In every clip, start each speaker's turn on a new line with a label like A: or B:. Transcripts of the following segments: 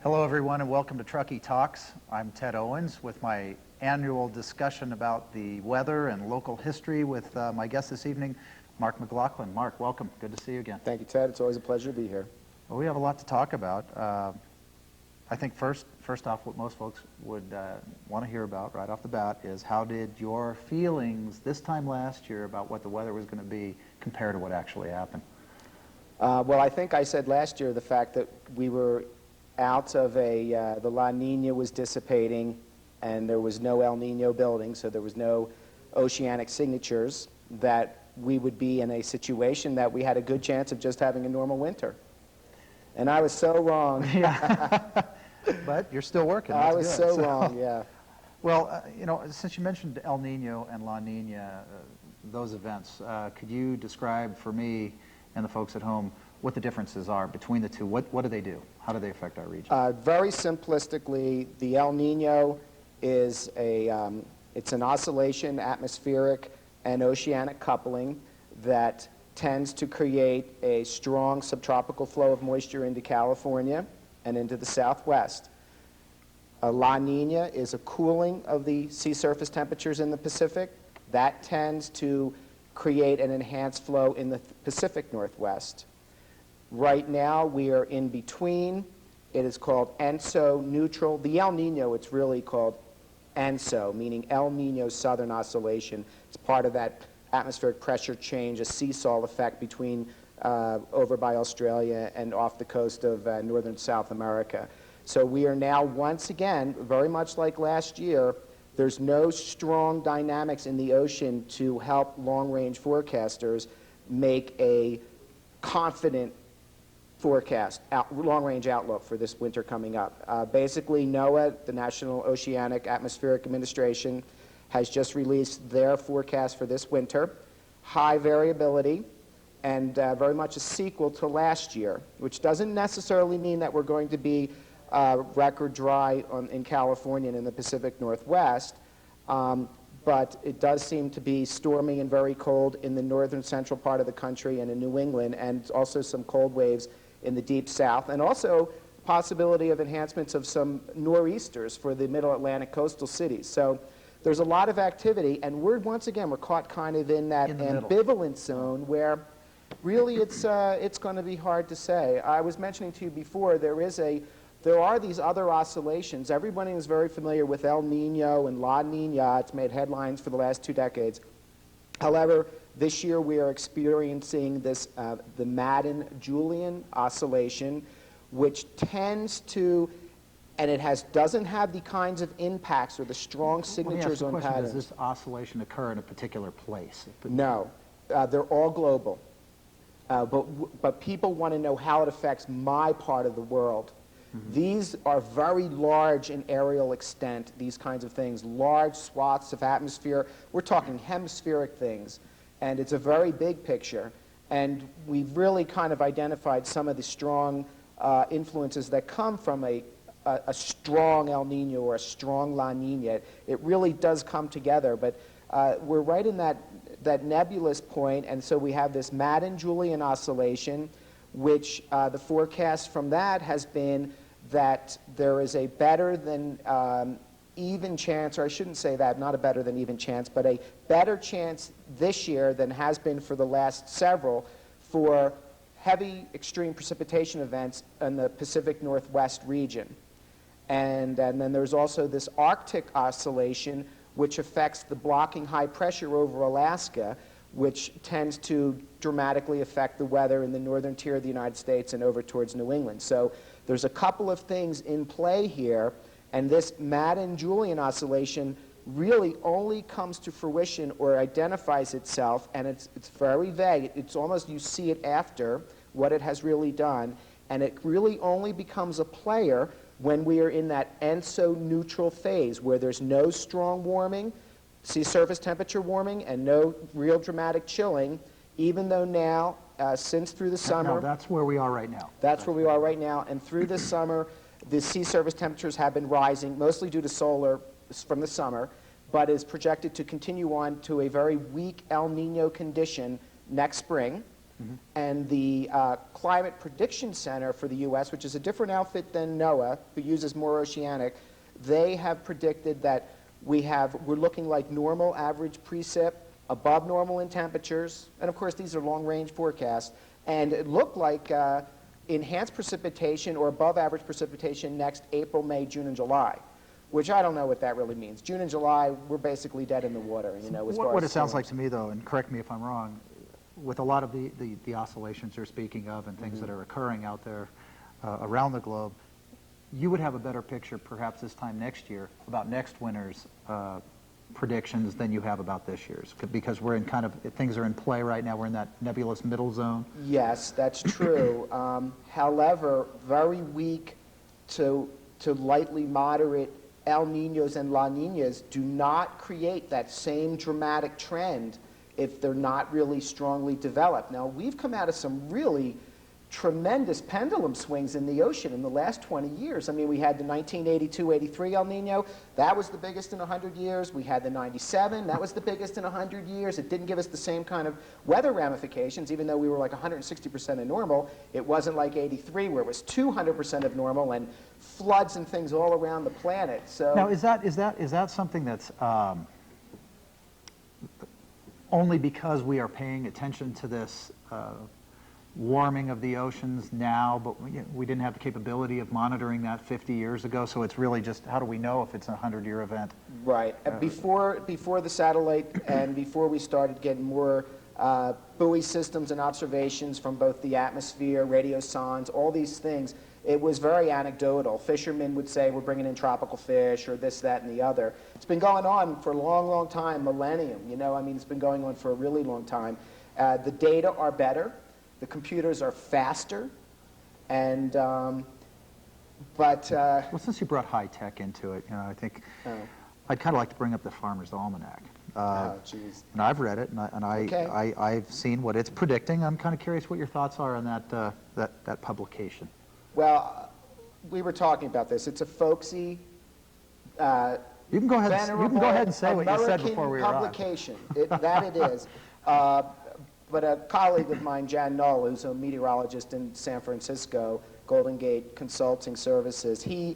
A: Hello, everyone, and welcome to Truckee Talks. I'm Ted Owens with my annual discussion about the weather and local history with my guest this evening, Mark McLaughlin. Mark, welcome. Good to see you again.
B: Thank you, Ted. It's always a pleasure to be here.
A: Well, we have a lot to talk about. I think first off, what most folks would want to hear about right off the bat is how did your feelings this time last year about what the weather was going to be compare to what actually happened?
B: Well, I think I said last year the fact that we were out of the La Nina was dissipating and there was no El Nino building, so there was no oceanic signatures, that we would be in a situation that we had a good chance of just having a normal winter. And I was so wrong.
A: Yeah. But you're still working. That's
B: I was
A: good.
B: so wrong, yeah.
A: Well, you know, since you mentioned El Nino and La Nina, those events, could you describe for me and the folks at home what the differences are between the two? What do they do? How do they affect our region?
B: Very simplistically, the El Nino is it's an oscillation, atmospheric and oceanic coupling that tends to create a strong subtropical flow of moisture into California and into the Southwest. La Nina is a cooling of the sea surface temperatures in the Pacific. That tends to create an enhanced flow in the Pacific Northwest. Right now, we are in between. It is called ENSO neutral. The El Nino, it's really called ENSO, meaning El Nino Southern Oscillation. It's part of that atmospheric pressure change, a seesaw effect between over by Australia and off the coast of northern South America. So we are now, once again, very much like last year, there's no strong dynamics in the ocean to help long-range forecasters make a confident forecast, long-range outlook for this winter coming up. Basically, NOAA, the National Oceanic Atmospheric Administration, has just released their forecast for this winter. High variability and very much a sequel to last year, which doesn't necessarily mean that we're going to be record dry in California and in the Pacific Northwest, but it does seem to be stormy and very cold in the northern central part of the country and in New England, and also some cold waves in the deep south, and also possibility of enhancements of some nor'easters for the middle Atlantic coastal cities. So there's a lot of activity, and once again, we're caught kind of in that ambivalent zone where really it's going to be hard to say. I was mentioning to you before, there are these other oscillations. Everybody is very familiar with El Nino and La Nina. It's made headlines for the last 2 decades. However, this year we are experiencing this, the Madden-Julian oscillation, which tends to, and it doesn't have the kinds of impacts or the strong signatures on patterns.
A: Does this oscillation occur in a particular place?
B: No, they're all global. But people want to know how it affects my part of the world. Mm-hmm. These are very large in aerial extent, these kinds of things, large swaths of atmosphere. We're talking hemispheric things, and it's a very big picture. And we've really kind of identified some of the strong influences that come from a strong El Nino or a strong La Nina. It really does come together, but we're right in that nebulous point, and so we have this Madden-Julian oscillation, which the forecast from that has been that there is a better than even chance, or I shouldn't say that, not a better than even chance, but a better chance this year than has been for the last several for heavy extreme precipitation events in the Pacific Northwest region. And then there's also this Arctic oscillation, which affects the blocking high pressure over Alaska, which tends to dramatically affect the weather in the northern tier of the United States and over towards New England. So there's a couple of things in play here, and this Madden-Julian oscillation really only comes to fruition or identifies itself, and it's very vague. It's almost you see it after what it has really done, and it really only becomes a player when we are in that ENSO neutral phase where there's no strong warming, sea surface temperature warming, and no real dramatic chilling, even though now, since through the summer...
A: Now, that's where we are right now.
B: That's where we are right now, and through this summer, the sea surface temperatures have been rising, mostly due to solar from the summer, but is projected to continue on to a very weak El Nino condition next spring. And the Climate Prediction Center for the U.S., which is a different outfit than NOAA, who uses more oceanic, they have predicted that we're looking like normal average precip, above normal in temperatures, and of course these are long-range forecasts, and it looked like enhanced precipitation or above average precipitation next April, May, June, and July, which I don't know what that really means. June and July, we're basically dead in the water, you know, as far
A: What
B: as
A: it sounds
B: storms.
A: like to me, though, and correct me if I'm wrong, with a lot of the oscillations you're speaking of and things that are occurring out there around the globe, you would have a better picture perhaps this time next year about next winter's predictions than you have about this year's, because we're in kind of, things are in play right now. We're in that nebulous middle zone.
B: Yes, that's true. However, very weak to lightly moderate El Niños and La Niñas do not create that same dramatic trend if they're not really strongly developed. Now, we've come out of some really tremendous pendulum swings in the ocean in the last 20 years. I mean, we had the 1982-83 El Nino. That was the biggest in 100 years. We had the 97. That was the biggest in 100 years. It didn't give us the same kind of weather ramifications, even though we were like 160% of normal. It wasn't like 83, where it was 200% of normal and floods and things all around the planet. So
A: Now, is that something that's only because we are paying attention to this warming of the oceans now, but we didn't have the capability of monitoring that 50 years ago, so it's really just, how do we know if it's a 100-year event?
B: right. Before the satellite and before we started getting more buoy systems and observations from both the atmosphere, radio sondes, all these things, it was very anecdotal. Fishermen would say, we're bringing in tropical fish, or this, that, and the other. It's been going on for a long, long time, millennium. You know, I mean, it's been going on for a really long time. The data are better. The computers are faster. And,
A: Well, since you brought high tech into it, you know, I think I'd kind of like to bring up the Farmer's Almanac.
B: oh, geez.
A: And I've read it, and
B: Okay.
A: I've seen what it's predicting. I'm kind of curious what your thoughts are on that publication.
B: Well, we were talking about this. It's a folksy,
A: You can go ahead. You can go ahead and say what you said before we were on.
B: publication. That it is. But a colleague of mine, Jan Null, who's a meteorologist in San Francisco, Golden Gate Consulting Services, he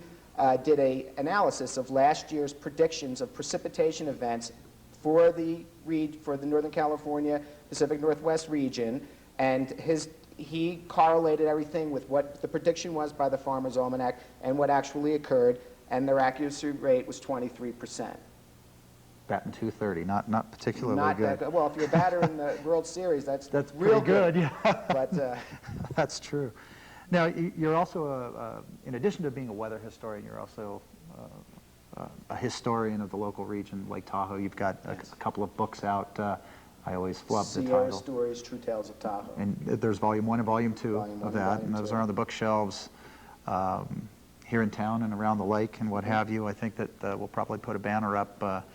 B: did an analysis of last year's predictions of precipitation events for the Northern California, Pacific Northwest region, and he correlated everything with what the prediction was by the Farmer's Almanac and what actually occurred, and their accuracy rate was 23%.
A: Batting 230, not particularly
B: Not
A: good.
B: that good. Well, if you're a batter in the World Series, that's
A: pretty
B: real
A: good. Yeah,
B: But
A: that's true. Now, you're also, in addition to being a weather historian, you're also a historian of the local region, Lake Tahoe. You've got a couple of books out. I always love the
B: Sierra
A: title.
B: Stories, True Tales of Tahoe.
A: And there's volume 1 and volume 2
B: Volume 1
A: of
B: and
A: that,
B: volume
A: and those
B: 2.
A: are on the bookshelves here in town and around the lake and what have you. I think that we'll probably put a banner up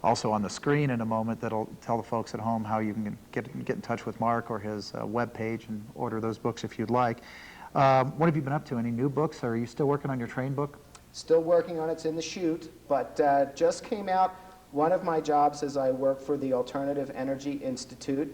A: also on the screen in a moment that'll tell the folks at home how you can get in touch with Mark or his webpage and order those books if you'd like. What have you been up to? Any new books? Or are you still working on your train book?
B: Still working on it. It's in the chute, but just came out. One of my jobs is I work for the Alternative Energy Institute.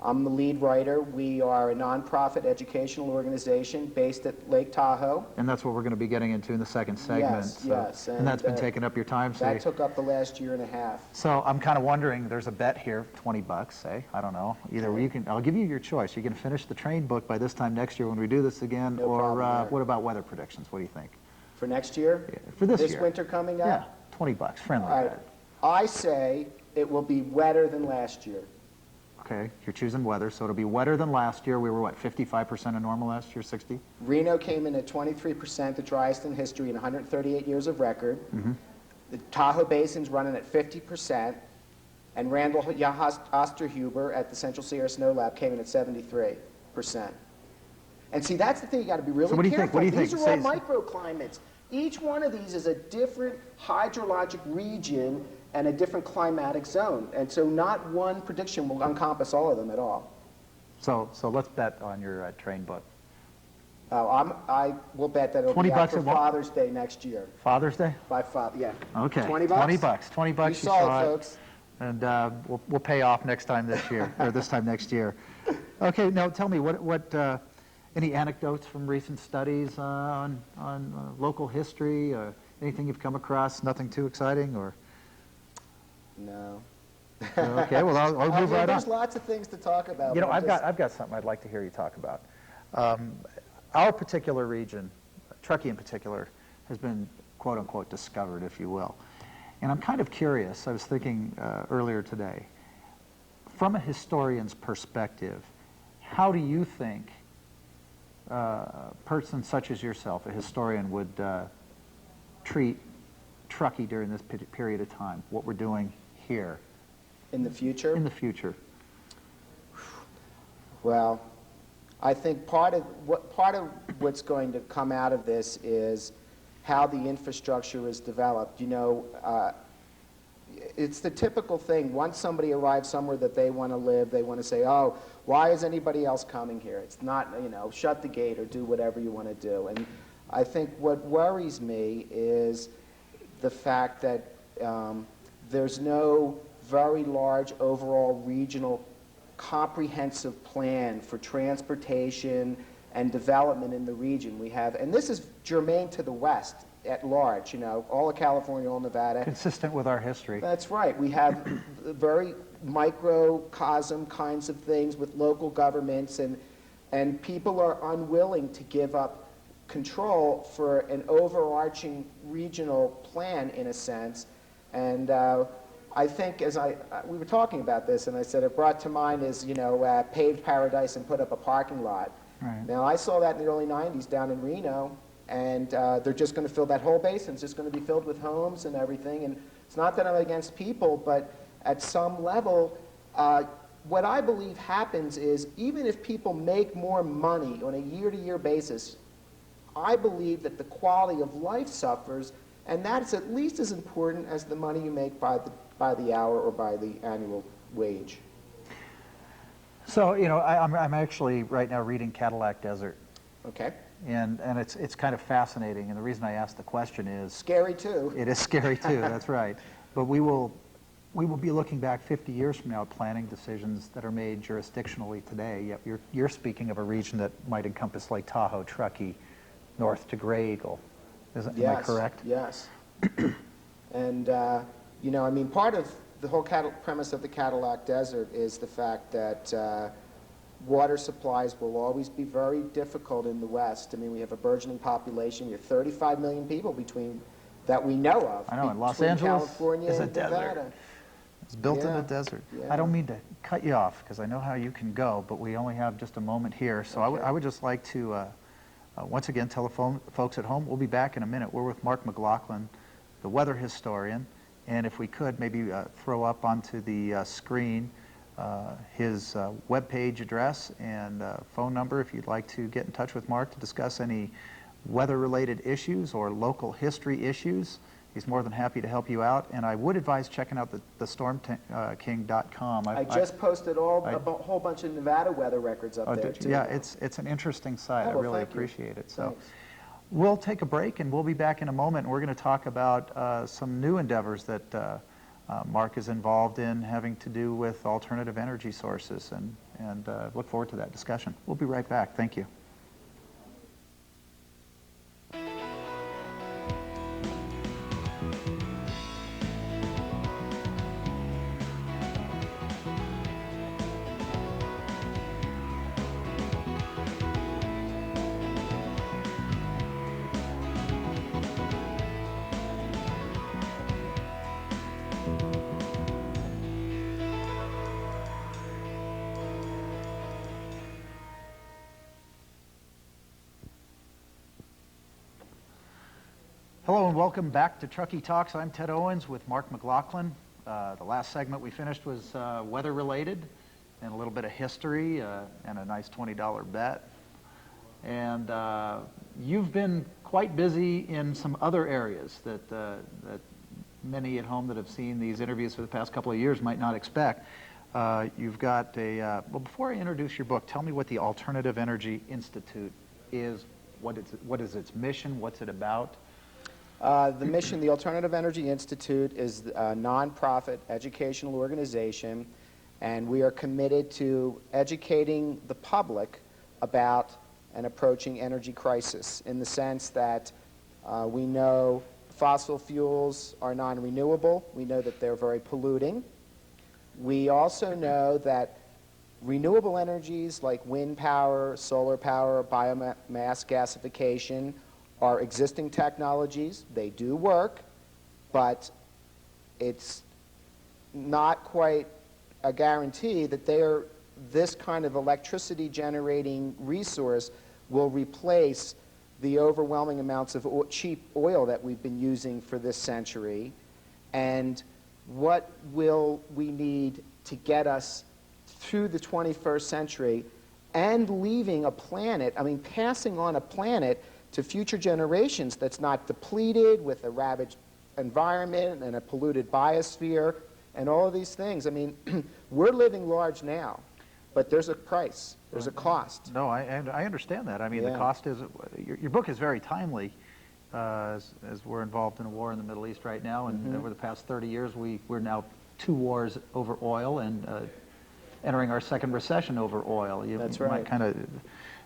B: I'm the lead writer. We are a nonprofit educational organization based at Lake Tahoe.
A: And that's what we're going to be getting into in the second segment.
B: Yes, yes.
A: And that's been taking up your time. So
B: That took up the last year and a half.
A: So I'm kind of wondering, there's a bet here, $20, say, I don't know. Either you can, I'll give you your choice. You can finish the train book by this time next year when we do this again,
B: No
A: or
B: problem there.
A: what about weather predictions? What do you think?
B: For next year?
A: Yeah, for this year.
B: winter coming up?
A: Yeah, $20, friendly
B: All right.
A: bet.
B: I say it will be wetter than last year.
A: Okay, you're choosing weather, so it'll be wetter than last year. We were, what, 55% of normal last year, 60?
B: Reno came in at 23%, the driest in history in 138 years of record. The Tahoe Basin's running at 50%, and Randall Osterhuber at the Central Sierra Snow Lab came in at 73%. And see, that's the thing you got to be really
A: So what do you think?
B: careful.
A: What do you think?
B: These are all microclimates. Each one of these is a different hydrologic region and a different climatic zone. And so not one prediction will encompass all of them at all.
A: So let's bet on your train book.
B: I will bet that it'll be
A: $20
B: out for
A: and what?
B: Father's Day next year.
A: Father's Day?
B: Yeah.
A: Okay.
B: $20?
A: $20.
B: You
A: You
B: saw it,
A: saw it.
B: folks.
A: And we'll pay off next time this year, or this time next year. Okay, now tell me, any anecdotes from recent studies on local history? Anything you've come across? Nothing too exciting, or?
B: No.
A: Okay, well, I'll move right on.
B: There's lots of things to talk about.
A: You know, I've got something I'd like to hear you talk about. Our particular region, Truckee in particular, has been quote unquote discovered, if you will. And I'm kind of curious, I was thinking earlier today, from a historian's perspective, how do you think a person such as yourself, a historian, would treat Truckee during this period of time, what we're doing here?
B: In the future?
A: In the future.
B: Well, I think part of what's going to come out of this is how the infrastructure is developed. You know, it's the typical thing. Once somebody arrives somewhere that they want to live, they want to say, oh, why is anybody else coming here? It's not, you know, shut the gate or do whatever you want to do. And I think what worries me is the fact that there's no very large overall regional comprehensive plan for transportation and development in the region. We have, and this is germane to the West at large, you know, all of California, all Nevada.
A: Consistent with our history.
B: That's right. We have very microcosm kinds of things with local governments, and people are unwilling to give up control for an overarching regional plan, in a sense. And I think, as we were talking about this, and I said it brought to mind is, you know, paved paradise and put up a parking lot.
A: Right.
B: Now, I saw that in the early 90s down in Reno, and they're just going to fill that whole basin. It's just going to be filled with homes and everything. And it's not that I'm against people, but at some level, what I believe happens is, even if people make more money on a year-to-year basis, I believe that the quality of life suffers, and that's at least as important as the money you make by the hour or by the annual wage.
A: So, you know, I'm actually right now reading Cadillac Desert.
B: Okay.
A: And it's kind of fascinating, and the reason I asked the question is...
B: Scary, too.
A: It is scary, too, that's right. But we will be looking back 50 years from now at planning decisions that are made jurisdictionally today. Yet you're speaking of a region that might encompass Lake Tahoe, Truckee, north to Gray Eagle. Am I correct?
B: Yes. And, you know, I mean, part of the whole premise of the Cadillac Desert is the fact that water supplies will always be very difficult in the West. I mean, we have a burgeoning population. We have 35 million people that we know of.
A: I know, and Los
B: between
A: Angeles
B: California
A: is a
B: and
A: desert.
B: Nevada.
A: It's built in
B: Yeah.
A: the desert.
B: Yeah.
A: I don't mean to cut you off, because I know how you can go, but we only have just a moment here. So
B: Okay.
A: I would just like to, once again, tell the folks at home, we'll be back in a minute. We're with Mark McLaughlin, the weather historian, and if we could, maybe throw up onto the screen his webpage address and phone number if you'd like to get in touch with Mark to discuss any weather-related issues or local history issues. He's more than happy to help you out, and I would advise checking out the stormking.com.
B: I just posted a whole bunch of Nevada weather records up there, too.
A: Yeah, it's an interesting site.
B: Oh,
A: I
B: well,
A: really
B: thank you.
A: appreciate it. So
B: Thanks.
A: we'll take a break, and we'll be back in a moment. We're going to talk about some new endeavors that Mark is involved in, having to do with alternative energy sources, and look forward to that discussion. We'll be right back. Thank you. Hello and welcome back to Truckee Talks. I'm Ted Owens with Mark McLaughlin. The last segment we finished was weather related and a little bit of history and a nice $20 bet. And you've been quite busy in some other areas that many at home that have seen these interviews for the past couple of years might not expect. You've got well, before I introduce your book, tell me what the Alternative Energy Institute is. What is its mission? What's it about?
B: The mission, the Alternative Energy Institute, is a nonprofit educational organization And we are committed to educating the public about an approaching energy crisis in the sense that we know fossil fuels are non-renewable. We know that they're very polluting. We also know that renewable energies like wind power, solar power, biomass gasification are existing technologies. They do work, but it's not quite a guarantee that this kind of electricity generating resource will replace the overwhelming amounts of cheap oil that we've been using for this century. And what will we need to get us through the 21st century and leaving a planet, passing on a planet to future generations that's not depleted with a ravaged environment and a polluted biosphere and all of these things. We're living large now, but there's a price, there's a cost.
A: No, I understand that. The cost is, your book is very timely, as we're involved in a war in the Middle East right now, and over the past 30 years, we're now 2 wars over oil and entering our second recession over oil.
B: That's right.
A: Kind of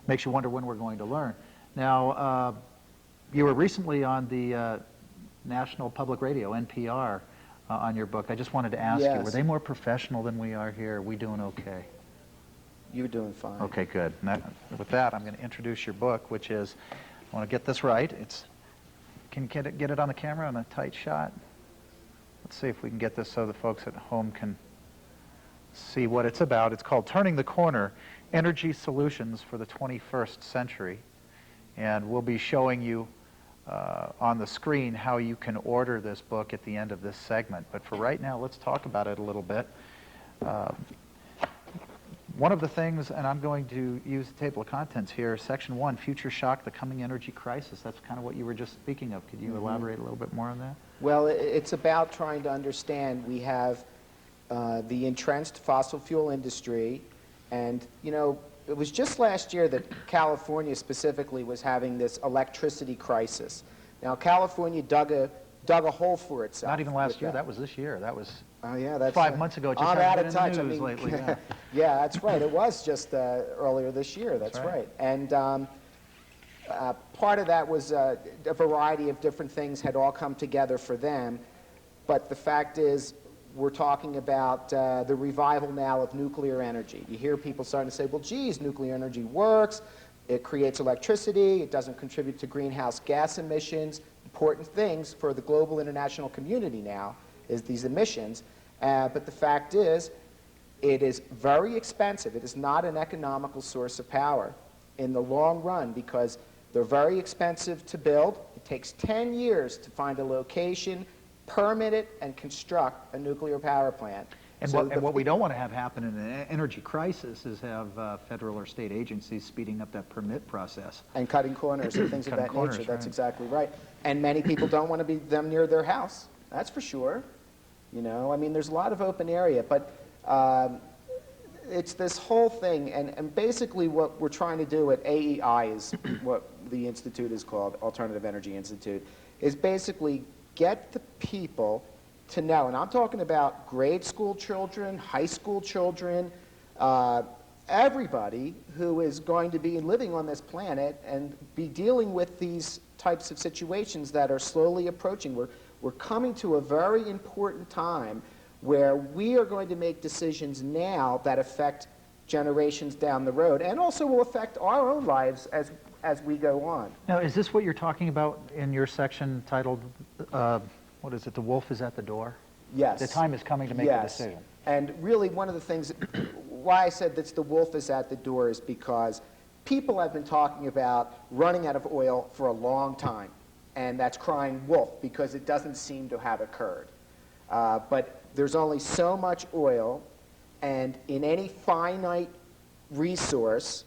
A: makes you wonder when we're going to learn. Now, you were recently on the National Public Radio, NPR, on your book. I just wanted to ask you, were they more professional than we are here? Are we doing okay?
B: You're doing fine.
A: Okay, good. With that, I'm going to introduce your book, which is, I want to get this right. Can you get it on the camera on a tight shot? Let's see if we can get this so the folks at home can see what it's about. It's called Turning the Corner, Energy Solutions for the 21st Century. And we'll be showing you on the screen how you can order this book at the end of this segment. But for right now, let's talk about it a little bit. One of the things, and I'm going to use the table of contents here, Section 1, Future Shock, the Coming Energy Crisis. That's kind of what you were just speaking of. Could you elaborate a little bit more on that?
B: Well, it's about trying to understand. We have the entrenched fossil fuel industry, and, it was just last year that California specifically was having this electricity crisis. Now, California dug a hole for itself.
A: Not even last year. That was this year. That was
B: that's
A: 5 months ago. It just hasn't been in the news lately. Yeah.
B: Yeah, that's right. It was just earlier this year. That's right. And part of that was a variety of different things had all come together for them. But the fact is, we're talking about the revival now of nuclear energy. You hear people starting to say, well, geez, nuclear energy works. It creates electricity. It doesn't contribute to greenhouse gas emissions. Important things for the global international community now is these emissions. But the fact is, it is very expensive. It is not an economical source of power in the long run because they're very expensive to build. It takes 10 years to find a location, permit it, and construct a nuclear power plant.
A: And what we don't want to have happen in an energy crisis is have federal or state agencies speeding up that permit process.
B: And cutting corners and things of that nature. That's
A: right.
B: Exactly right. And many people don't want to be them near their house. That's for sure. There's a lot of open area. But it's this whole thing. And basically what we're trying to do at AEI is what the institute is called, Alternative Energy Institute, is basically get the people to know, and I'm talking about grade school children, high school children, everybody who is going to be living on this planet and be dealing with these types of situations that are slowly approaching. We're coming to a very important time where we are going to make decisions now that affect generations down the road and also will affect our own lives as we go on.
A: Now, is this what you're talking about in your section titled, what is it, The Wolf is at the Door?
B: Yes.
A: The time is coming to make a decision.
B: And really one of the things, why I said that the wolf is at the door is because people have been talking about running out of oil for a long time. And that's crying wolf because it doesn't seem to have occurred. But there's only so much oil, and in any finite resource,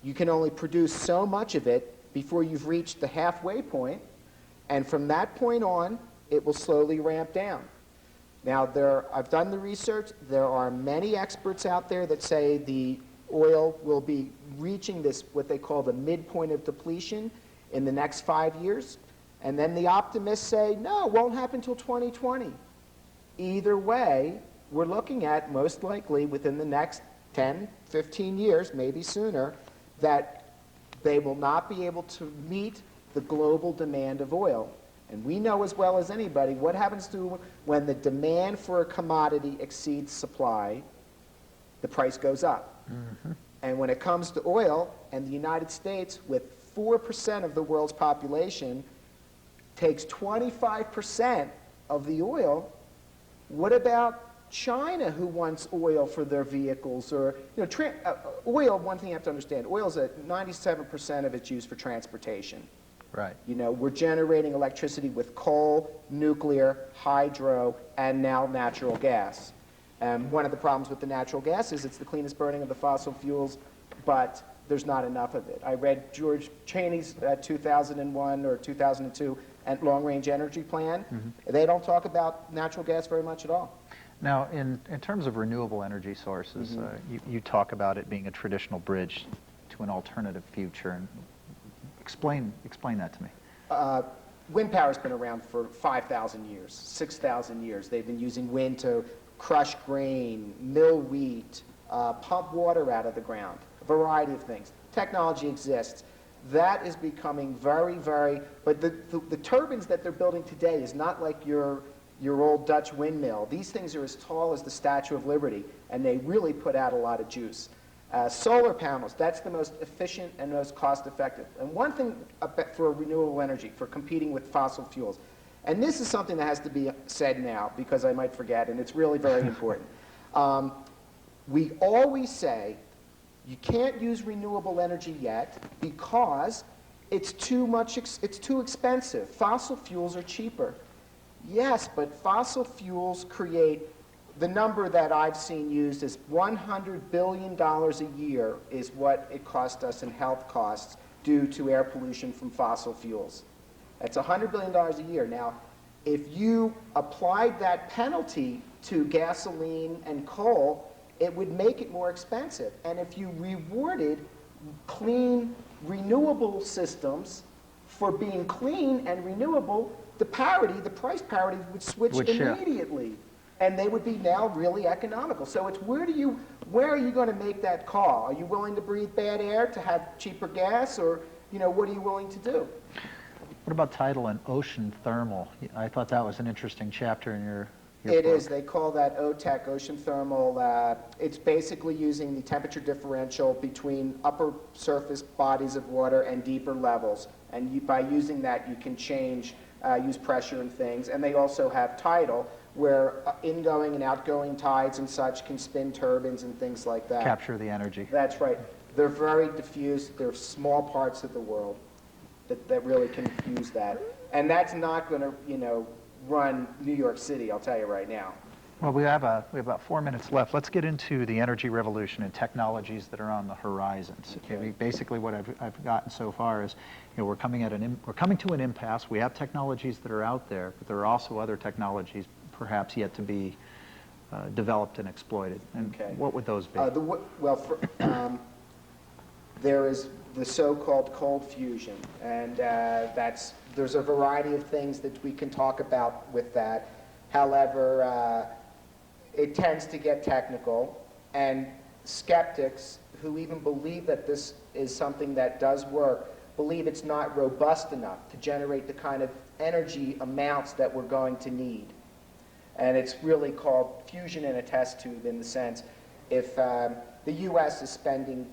B: you can only produce so much of it before you've reached the halfway point, and from that point on, it will slowly ramp down. Now, I've done the research. There are many experts out there that say the oil will be reaching this, what they call the midpoint of depletion, in the next 5 years. And then the optimists say, no, it won't happen until 2020. Either way, we're looking at most likely within the next 10, 15 years, maybe sooner, that they will not be able to meet the global demand of oil. And we know as well as anybody what happens to when the demand for a commodity exceeds supply, the price goes up. Mm-hmm. And when it comes to oil, and the United States, with 4% of the world's population, takes 25% of the oil, what about China, who wants oil for their vehicles? Or, oil, one thing you have to understand, oil is at 97% of its used for transportation.
A: Right.
B: We're generating electricity with coal, nuclear, hydro, and now natural gas. One of the problems with the natural gas is it's the cleanest burning of the fossil fuels, but there's not enough of it. I read George Cheney's 2001 or 2002 long-range energy plan. Mm-hmm. They don't talk about natural gas very much at all.
A: Now, in terms of renewable energy sources, mm-hmm. You talk about it being a traditional bridge to an alternative future. And explain that to me.
B: Wind power's been around for 5,000 years, 6,000 years. They've been using wind to crush grain, mill wheat, pump water out of the ground, a variety of things. Technology exists. That is becoming very, very, but the turbines that they're building today is not like your old Dutch windmill. These things are as tall as the Statue of Liberty, and they really put out a lot of juice. Solar panels, that's the most efficient and most cost-effective. And one thing for renewable energy, for competing with fossil fuels, and this is something that has to be said now because I might forget, and it's really very important. We always say you can't use renewable energy yet because it's too expensive. Fossil fuels are cheaper. Yes, but fossil fuels create, the number that I've seen used is $100 billion a year is what it cost us in health costs due to air pollution from fossil fuels. That's $100 billion a year. Now, if you applied that penalty to gasoline and coal, it would make it more expensive. And if you rewarded clean, renewable systems for being clean and renewable, the price parity would switch immediately. And they would be now really economical. So it's where are you going to make that call? Are you willing to breathe bad air to have cheaper gas, or what are you willing to do?
A: What about tidal and ocean thermal? I thought that was an interesting chapter in your
B: It
A: book.
B: is. They call that OTEC, ocean thermal. It's basically using the temperature differential between upper surface bodies of water and deeper levels. And by using that, you can use pressure and things. And they also have tidal, where ingoing and outgoing tides and such can spin turbines and things like that.
A: Capture the energy.
B: That's right. They're very diffuse. They're small parts of the world that really can use that. And that's not going to, run New York City, I'll tell you right now.
A: Well, we have about 4 minutes left. Let's get into the energy revolution and technologies that are on the horizons. Okay. Basically, what I've gotten so far is, we're coming to an impasse. We have technologies that are out there, but there are also other technologies perhaps yet to be developed and exploited. And what would those be?
B: There is the so-called cold fusion, and there's a variety of things that we can talk about with that. However, it tends to get technical, and skeptics who even believe that this is something that does work believe it's not robust enough to generate the kind of energy amounts that we're going to need. And it's really called fusion in a test tube, in the sense, if the U.S. is spending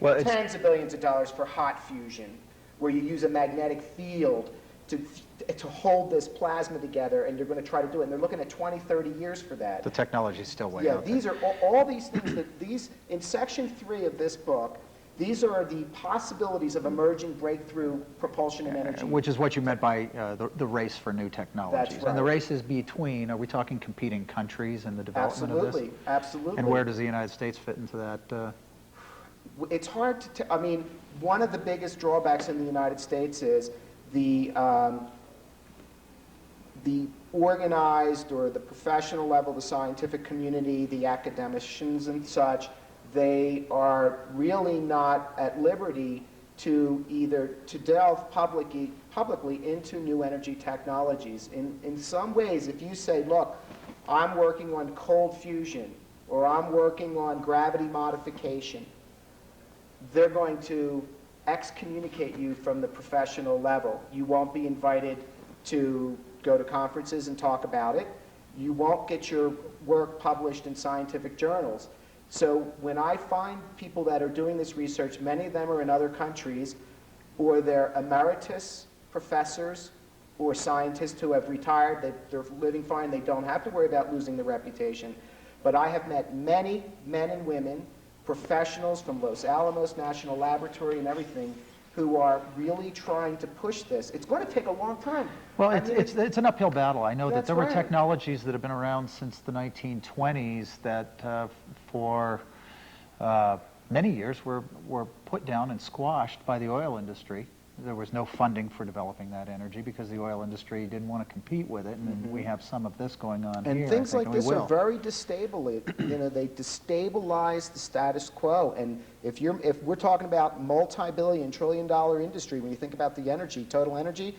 B: tens of billions of dollars for hot fusion, where you use a magnetic field to hold this plasma together, and you're going to try to do it. And they're looking at 20, 30 years for that.
A: The technology is still way out there.
B: These are all these things in Section 3 of this book, these are the possibilities of emerging breakthrough propulsion and energy.
A: Which is what you meant by the race for new technologies.
B: That's right.
A: And the race is between, are we talking competing countries in the development of this?
B: Absolutely.
A: And where does the United States fit into that?
B: It's hard to tell. I mean, one of the biggest drawbacks in the United States is the organized or the professional level, the scientific community, the academicians and such, they are really not at liberty to delve publicly into new energy technologies. In some ways, if you say, look, I'm working on cold fusion, or I'm working on gravity modification, they're going to excommunicate you from the professional level. You won't be invited to go to conferences and talk about it. You won't get your work published in scientific journals. So when I find people that are doing this research, many of them are in other countries, or they're emeritus professors or scientists who have retired, they're living fine, they don't have to worry about losing their reputation. But I have met many men and women, professionals from Los Alamos National Laboratory and everything, who are really trying to push this. It's going to take a long time.
A: Well, it's an uphill battle. I know that there were
B: right.
A: technologies that have been around since the 1920s that for many years were put down and squashed by the oil industry. There was no funding for developing that energy because the oil industry didn't want to compete with it, and we have some of this going on here.
B: And things like this
A: will.
B: are very destabilizing. You know, they destabilize the status quo. And if we're talking about multi-billion, trillion-dollar industry, when you think about the energy, total energy,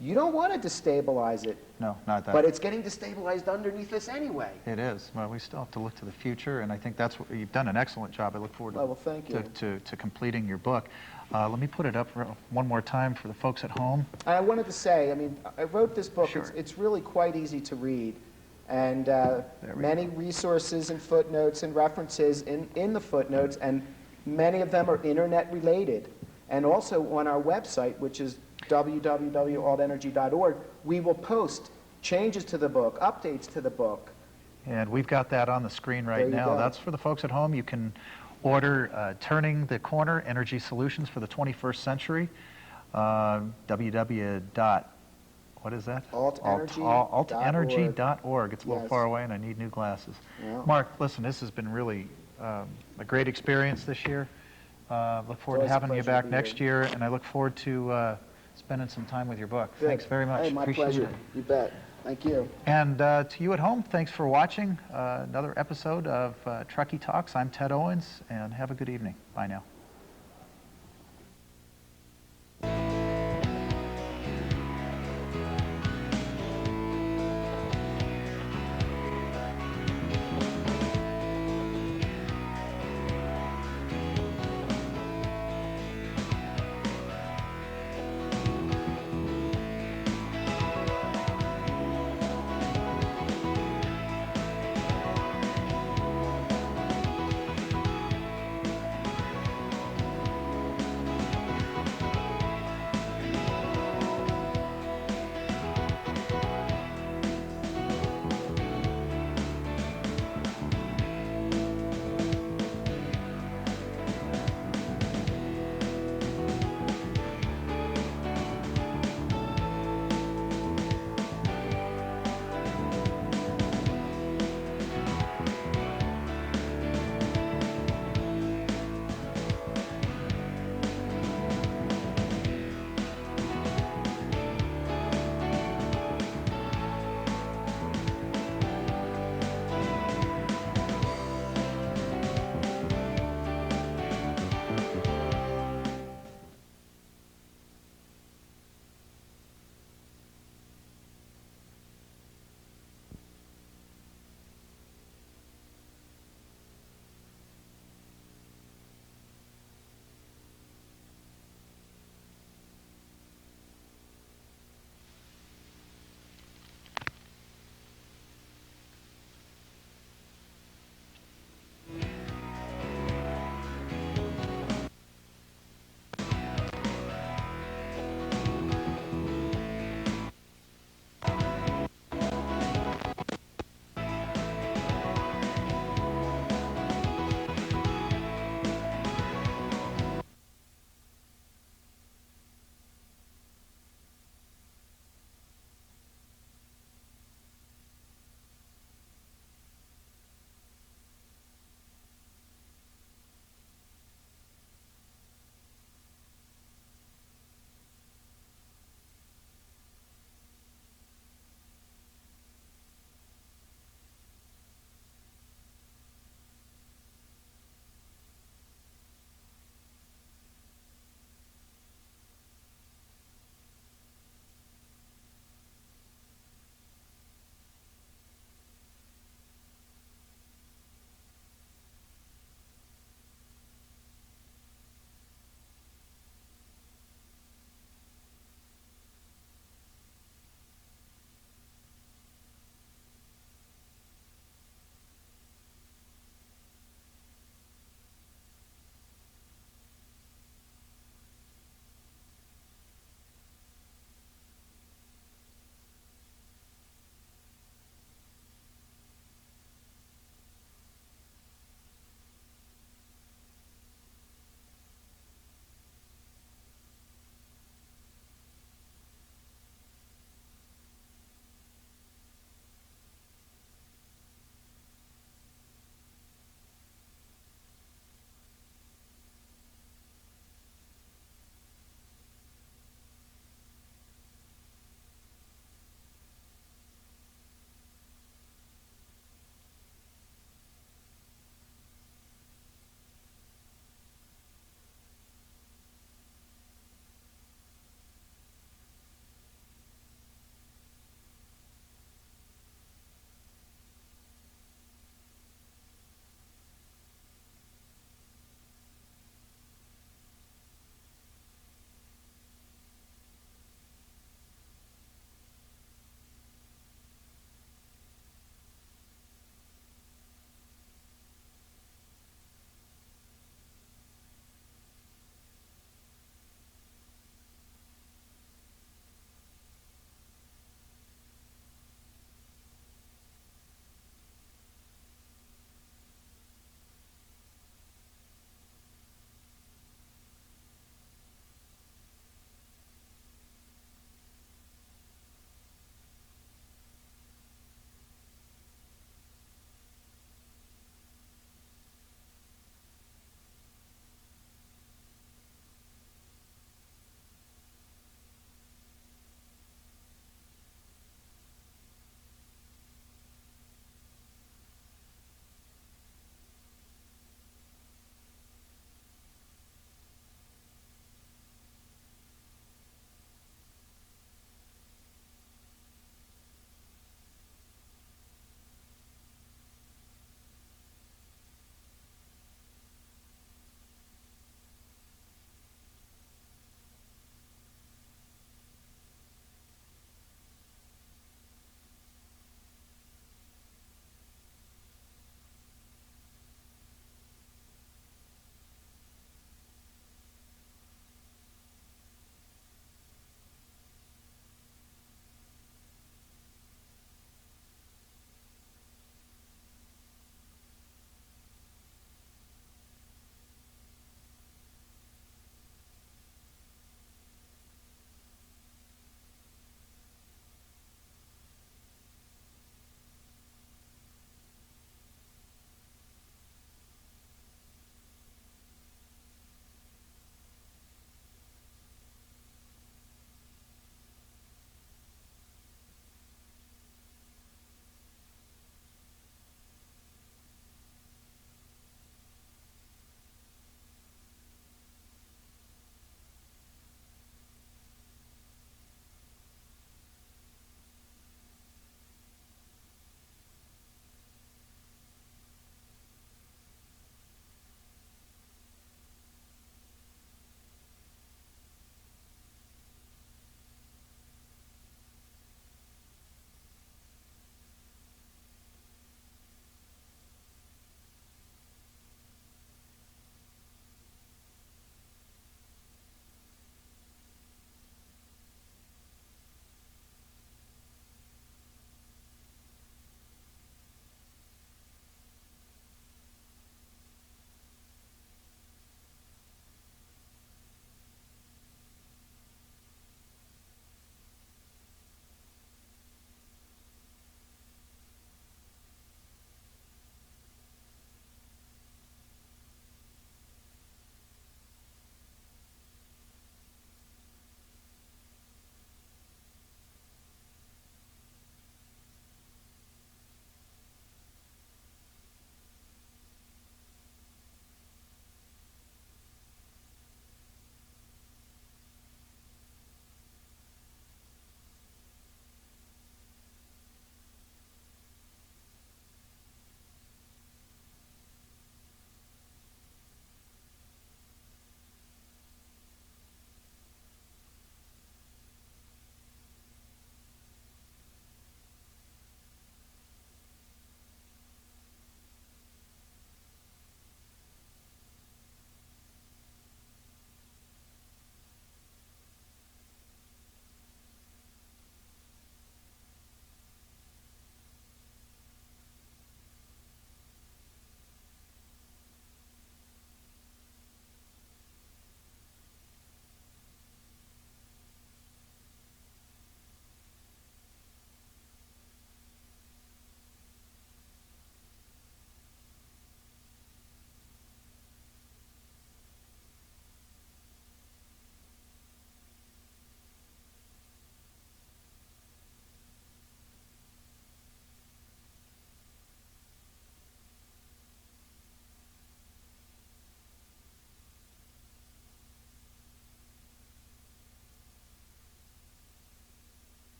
B: you don't want to destabilize it.
A: No, not that.
B: But it's getting destabilized underneath us anyway.
A: It is. Well, we still have to look to the future, and I think that's what you've done an excellent job. I look forward
B: Well, thank you.
A: to completing your book. Let me put it up one more time for the folks at home.
B: I wanted to say, I mean, I wrote this book.
A: Sure.
B: It's really quite easy to read. And many
A: go.
B: resources and footnotes and references in the footnotes, and many of them are internet related. And also on our website, which is www.altenergy.org, we will post changes to the book, updates to the book.
A: And we've got that on the screen right
B: There you
A: now.
B: go.
A: That's for the folks at home. You can order Turning the Corner, Energy Solutions for the 21st Century. What is that?
B: Altenergy.org.
A: It's a little
B: Yes.
A: far away and I need new glasses.
B: Yeah.
A: Mark, listen, this has been really a great experience this year. Look forward to
B: Always a
A: having you
B: pleasure to
A: back
B: be
A: next
B: here.
A: year, and I look forward to spending some time with your book.
B: Good.
A: Thanks very much.
B: Hey, my
A: Appreciate
B: pleasure.
A: it.
B: You bet. Thank you.
A: And to you at home, thanks for watching another episode of Truckee Talks. I'm Ted Owens, and have a good evening. Bye now.